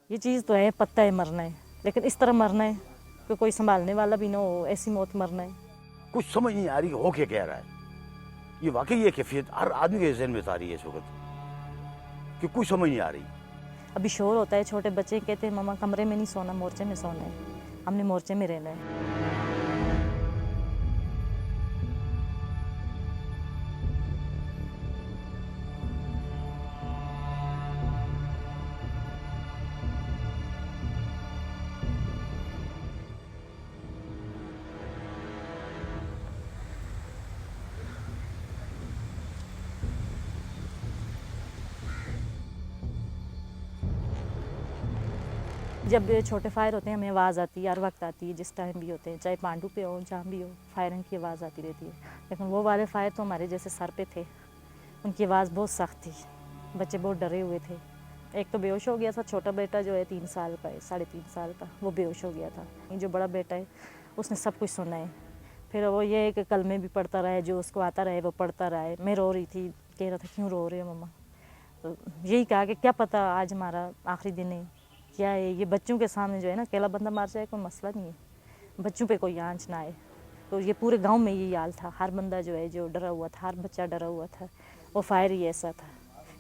ये चीज़ तो है, पता है मरना है, लेकिन इस तरह मरना है कि कोई संभालने वाला भी ना हो, ऐसी मौत मरना है। कुछ समझ नहीं आ रही हो क्या कह रहा है। ये वाकई ये कैफियत हर आदमी के ज़हन में आ रही है इस वक्त कि कुछ समझ नहीं आ रही। अभी शोर होता है, छोटे बच्चे कहते हैं मम्मा कमरे में नहीं सोना, मोर्चे में सोना है, हमने मोर्चे में रहना है। जब छोटे फायर होते हैं हमें आवाज़ आती है, हर वक्त आती है, जिस टाइम भी होते हैं, चाहे पांडू पे हो जहाँ भी हो, फायरिंग की आवाज़ आती रहती है। लेकिन वो वाले फायर तो हमारे जैसे सर पे थे, उनकी आवाज़ बहुत सख्त थी, बच्चे बहुत डरे हुए थे। एक तो बेहोश हो गया था, छोटा बेटा जो है 3 साल का है, 3.5 साल का, वो बेहोश हो गया था। जो बड़ा बेटा है उसने सब कुछ सुना है। फिर वो ये है कि कलमे भी पढ़ता रहा है, जो उसको आता रहे वो पढ़ता रहा है। मैं रो रही थी, कह रहा था क्यों रो रहे हो मम्मा। तो यही कहा कि क्या पता आज हमारा आखिरी दिन है, क्या है ये बच्चों के सामने जो है ना, अकेला बंदा मार जाए कोई मसला नहीं है, बच्चों पे कोई आंच ना आए। तो ये पूरे गांव में यही हाल था, हर बंदा जो है जो डरा हुआ था, हर बच्चा डरा हुआ था। वो फायर ही ऐसा था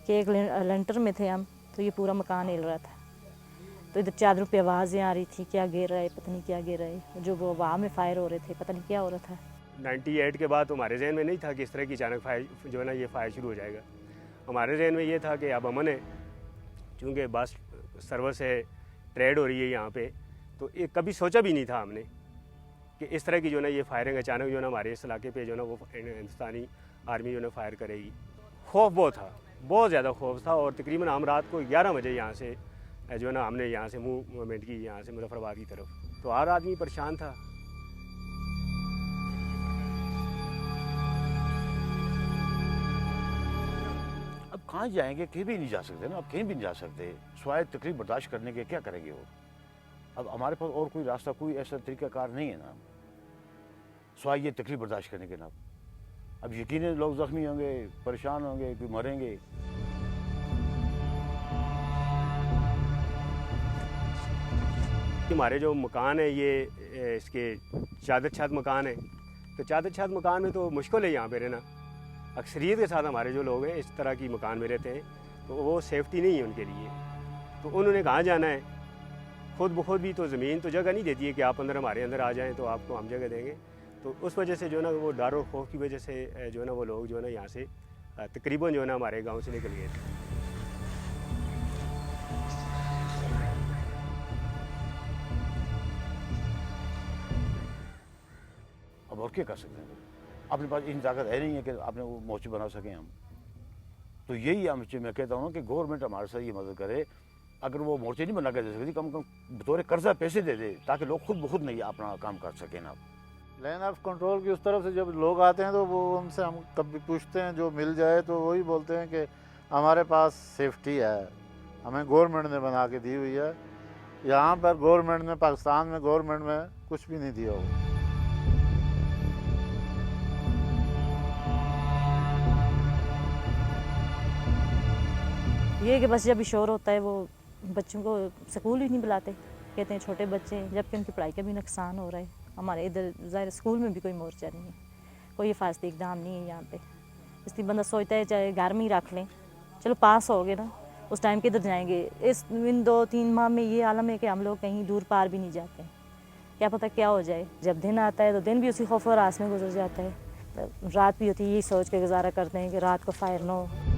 कि एक लेंटर में थे हम, तो ये पूरा मकान हिल रहा था। तो इधर चादरों पे आवाज़ें आ रही थी, क्या गिर रहा है पता नहीं, क्या गिर रहा है, जो वो हवा में फायर हो रहे थे, पता नहीं क्या हो रहा था। 98 के बाद हमारे जहन में नहीं था कि इस तरह की अचानक फायर जो है ना ये फायर शुरू हो जाएगा। हमारे जहन में ये था कि अब अमन है, चूँकि बस सर्वर से ट्रेड हो रही है यहाँ पे, तो ये कभी सोचा भी नहीं था हमने कि इस तरह की जो है ना ये फायरिंग अचानक जो है ना हमारे इस इलाके पे जो है ना वो हिंदुस्तानी आर्मी जो है ना फायर करेगी। खौफ बहुत था, बहुत ज़्यादा खौफ था। और तकरीबन हम रात को 11 बजे यहाँ से जो है ना हमने यहाँ से मूवमेंट की, यहाँ से मुजफ्फराबाद की तरफ। तो हर आदमी परेशान था। अब कहाँ जाएंगे, कहीं भी नहीं जा सकते ना, अब कहीं भी नहीं जा सकते, स्वाय तकलीफ बर्दाश्त करने के क्या करेंगे वो। अब हमारे पास और कोई रास्ता, कोई ऐसा तरीक़ाकार नहीं है ना स्वाय ये तकलीफ बर्दाश्त करने के ना। अब यकीनन लोग ज़ख्मी होंगे, परेशान होंगे, कोई मरेंगे। हमारे जो मकान है ये इसके चादर छत मकान है, तो चादर छत मकान में तो मुश्किल है यहाँ पे रहना। अक्सरियत के साथ हमारे जो लोग हैं इस तरह की मकान में रहते हैं, तो वो सेफ्टी नहीं है उनके लिए। तो उन्होंने कहाँ जाना है, खुद ब खुद भी तो ज़मीन तो जगह नहीं देती है कि आप अंदर हमारे अंदर आ जाएं तो आपको हम जगह देंगे। तो उस वजह से जो है ना वो डर और खौफ की वजह से जो है ना वो लोग जो है ना यहाँ से तकरीबन जो है ना हमारे गाँव से निकल गए थे। अब और क्या कर सकते हैं, अपने पास इतनी ताकत है नहीं है कि आपने वो मोर्चे बना सकें हम। तो यही मैं कहता हूँ कि गवर्नमेंट हमारे साथ ये मदद करे। अगर वो मोर्चे नहीं बना कर दे सकती, कम बतौर कर्जा पैसे दे दे ताकि लोग खुद ब खुद नहीं अपना काम कर सकें ना। लाइन ऑफ कंट्रोल की उस तरफ से जब लोग आते हैं तो वो उनसे हम कभी पूछते हैं, जो मिल जाए तो वही बोलते हैं कि हमारे पास सेफ्टी है, हमें गवर्नमेंट ने बना के दी हुई है। यहाँ पर गवर्नमेंट ने, पाकिस्तान में गवर्नमेंट में कुछ भी नहीं दिया हो। ये कि बस जब शोर होता है वो बच्चों को स्कूल ही नहीं बुलाते, कहते हैं छोटे बच्चे हैं, जबकि उनकी पढ़ाई का भी नुकसान हो रहा है। हमारे इधर ज़ाहिर स्कूल में भी कोई मोर्चा नहीं है, कोई हिफाजती इक़दाम नहीं है यहाँ पे। इसलिए बंदा सोचता है चाहे घर में ही रख लें, चलो पास हो गए ना, उस टाइम किधर जाएंगे। इन 2-3 माह में ये आलम है कि हम लोग कहीं दूर पार भी नहीं जाते, क्या पता क्या हो जाए। जब दिन आता है तो दिन भी उसी खौफ और आस में गुजर जाता है, रात भी होती है यही सोच के गुजारा करते हैं कि रात को फायर ना हो।